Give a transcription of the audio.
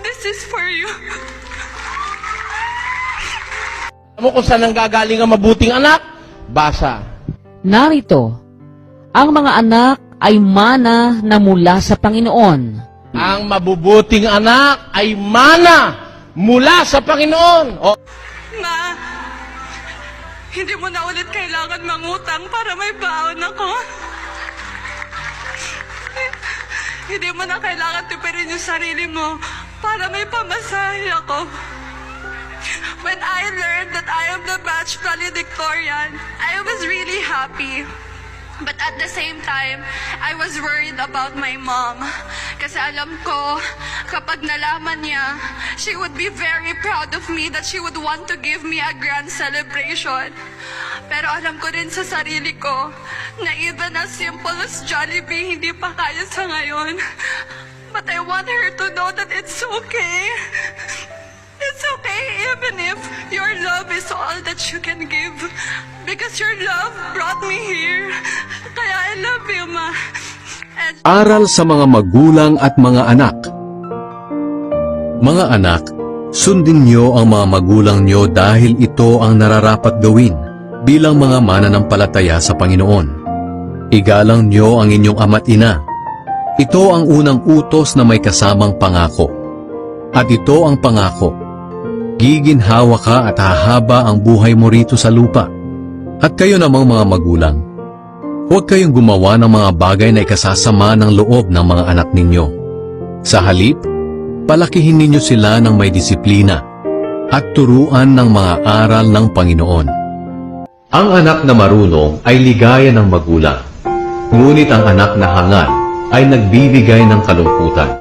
This is for you. Alam mo kung saan nanggagaling ang mabuting anak? Basa. Narito, ang mga anak ay mana na mula sa Panginoon. Ang mabubuting anak ay mana mula sa Panginoon. Ma, hindi mo na ulit kailangan mangutang para may baon ako. Hindi mo na kailangan tipirin yung sarili mo para may pamasahe ako. When I learned that I am the batch valedictorian, I was really happy. But at the same time, I was worried about my mom. Kasi alam ko, kapag nalaman niya, she would be very proud of me that she would want to give me a grand celebration. Pero alam ko rin sa sarili ko, na even as simple as Jollibee, hindi pa kaya sa ngayon. But I want her to know that it's okay. It's okay even if your love is all that you can give. Because your love brought me here. Kaya I love you, Ma. And Aral sa mga magulang at mga anak. Mga anak, sundin niyo ang mga magulang niyo dahil ito ang nararapat gawin bilang mga mananampalataya sa Panginoon. Igalang niyo ang inyong ama't ina. Ito ang unang utos na may kasamang pangako. At ito ang pangako. Giginhawa ka at hahaba ang buhay mo rito sa lupa. At kayo namang mga magulang, huwag kayong gumawa ng mga bagay na ikasasama ng loob ng mga anak ninyo. Sa halip, palakihin ninyo sila ng may disiplina at turuan ng mga aral ng Panginoon. Ang anak na marunong ay ligaya ng magulang, ngunit ang anak na hangal ay nagbibigay ng kalungkutan.